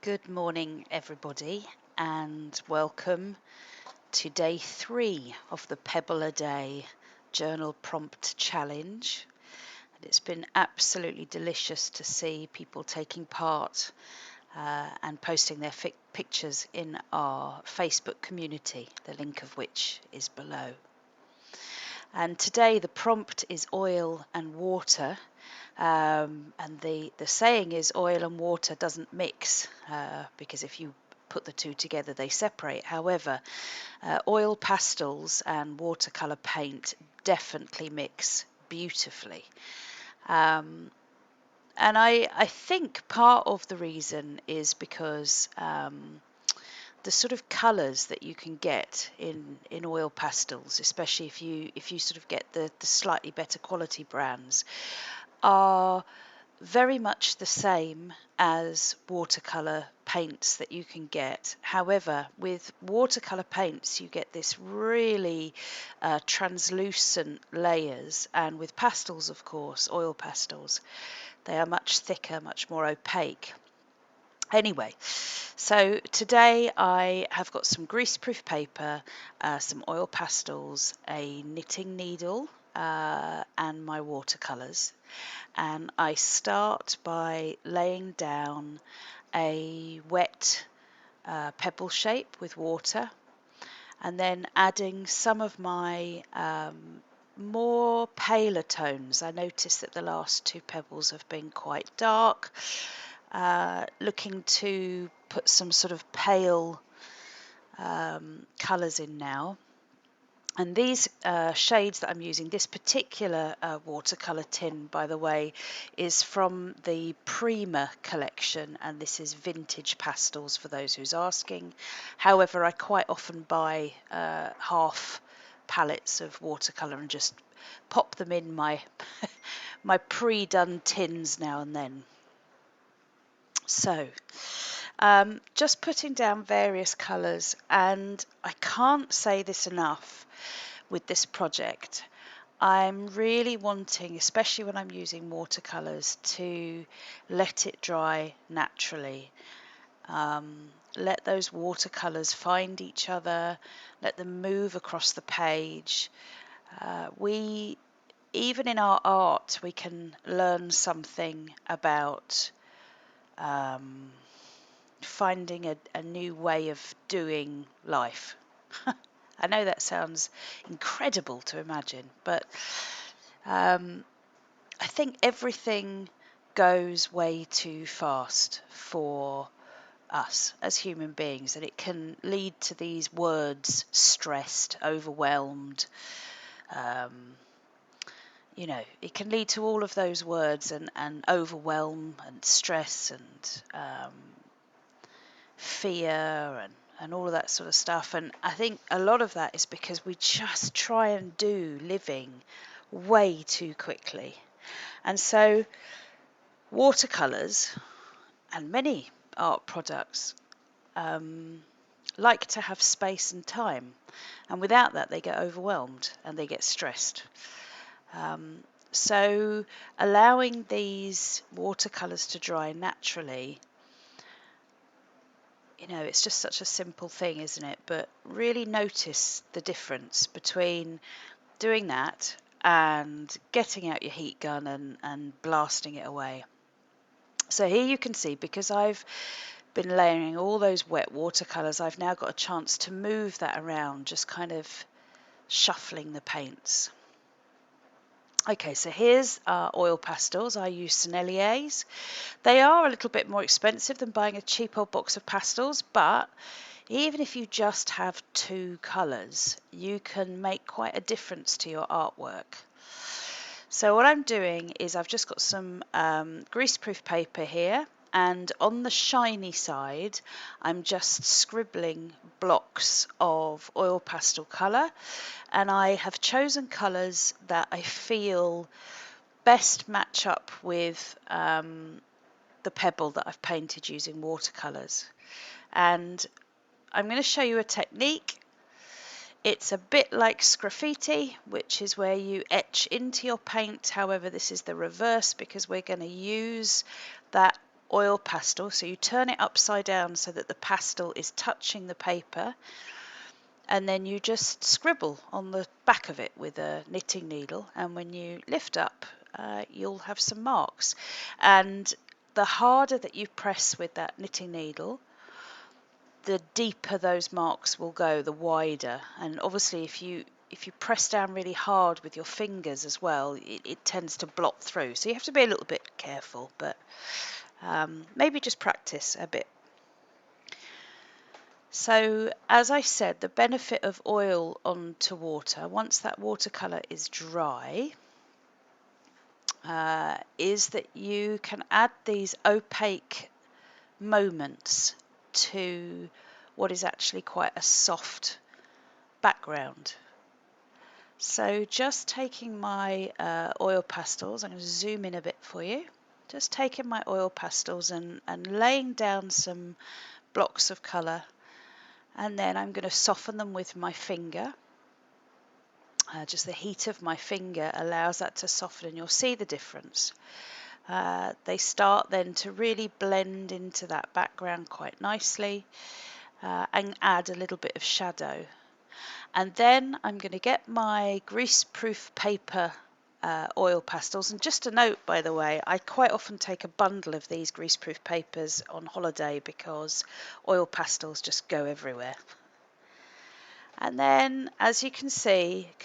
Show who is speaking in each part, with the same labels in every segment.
Speaker 1: Good morning, everybody, and welcome to day 3 of the Pebble a Day Journal Prompt Challenge. And it's been absolutely delicious to see people taking part and posting their pictures in our Facebook community, the link of which is below. And today the prompt is oil and water. And the saying is oil and water doesn't mix because if you put the two together they separate. However, oil pastels and watercolor paint definitely mix beautifully. And I think part of the reason is because the sort of colours that you can get in oil pastels, especially if you sort of get the slightly better quality brands, are very much the same as watercolor paints that you can get. However, with watercolor paints you get this really translucent layers, and with pastels, of course, oil pastels, they are much thicker, much more opaque. Anyway, so today I have got some greaseproof paper, some oil pastels, a knitting needle, and my watercolors. And I start by laying down a wet pebble shape with water, and then adding some of my more paler tones. I noticed that the last 2 pebbles have been quite dark. Looking to put some sort of pale colours in now. And these shades that I'm using, this particular watercolour tin, by the way, is from the Prima collection, and this is vintage pastels for those who's asking. However, I quite often buy half palettes of watercolour and just pop them in my my pre-done tins now and then. So just putting down various colours, and I can't say this enough with this project. I'm really wanting, especially when I'm using watercolours, to let it dry naturally. Let those watercolours find each other, let them move across the page. Even in our art, we can learn something about finding a new way of doing life. I know that sounds incredible to imagine, but I think everything goes way too fast for us as human beings, and it can lead to these words: stressed, overwhelmed. It can lead to all of those words, and overwhelm and stress and fear and all of that sort of stuff. And I think a lot of that is because we just try and do living way too quickly. And so watercolors and many art products like to have space and time, and without that they get overwhelmed and they get stressed. So allowing these watercolors to dry naturally, it's just such a simple thing, isn't it? But really notice the difference between doing that and getting out your heat gun and blasting it away. So here you can see, because I've been layering all those wet watercolors, I've now got a chance to move that around, just kind of shuffling the paints. Okay, so here's oil pastels. I use Senneliers. They are a little bit more expensive than buying a cheap old box of pastels, but even if you just have 2 colours, you can make quite a difference to your artwork. So what I'm doing is I've just got some greaseproof paper here, and on the shiny side I'm just scribbling blocks of oil pastel colour, and I have chosen colours that I feel best match up with the pebble that I've painted using watercolours. And I'm going to show you a technique. It's a bit like graffiti, which is where you etch into your paint. However, this is the reverse, because we're going to use that oil pastel. So you turn it upside down so that the pastel is touching the paper, and then you just scribble on the back of it with a knitting needle, and when you lift up, you'll have some marks. And the harder that you press with that knitting needle, the deeper those marks will go, the wider. And obviously if you press down really hard with your fingers as well, it tends to blot through. So you have to be a little bit careful, but maybe just practice a bit. So as I said, the benefit of oil onto water, once that watercolour is dry, is that you can add these opaque moments to what is actually quite a soft background. So just taking my oil pastels, I'm going to zoom in a bit for you, just taking my oil pastels and laying down some blocks of colour, and then I'm going to soften them with my finger. Just the heat of my finger allows that to soften, and you'll see the difference. They start then to really blend into that background quite nicely, and add a little bit of shadow. And then I'm going to get my greaseproof paper oil pastels. And just a note, by the way, I quite often take a bundle of these greaseproof papers on holiday because oil pastels just go everywhere. And then, as you can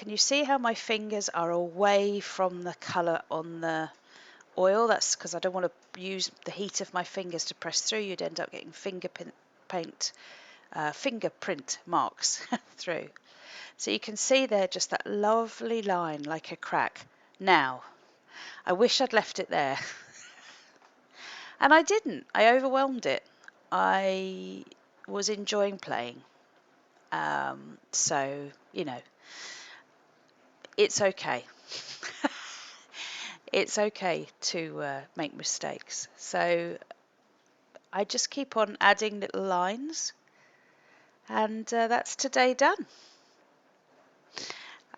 Speaker 1: you see how my fingers are away from the colour on the oil? That's because I don't want to use the heat of my fingers to press through. You'd end up getting fingerprint marks through. So you can see there just that lovely line like a crack. Now, I wish I'd left it there. And I didn't. I overwhelmed it. I was enjoying playing. So, it's okay. It's okay to make mistakes. So I just keep on adding little lines, and that's today done.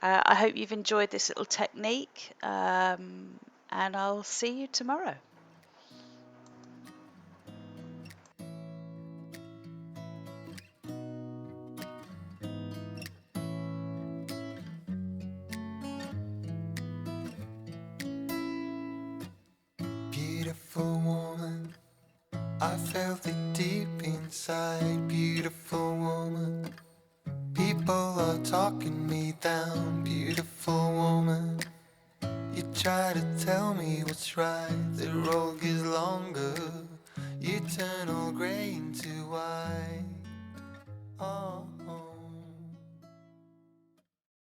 Speaker 1: I hope you've enjoyed this little technique, and I'll see you tomorrow.
Speaker 2: Beautiful woman, I felt it deep inside. Beautiful woman, people are talking me down. Beautiful woman, you try to tell me what's right. The road gets longer, you turn all grey into white.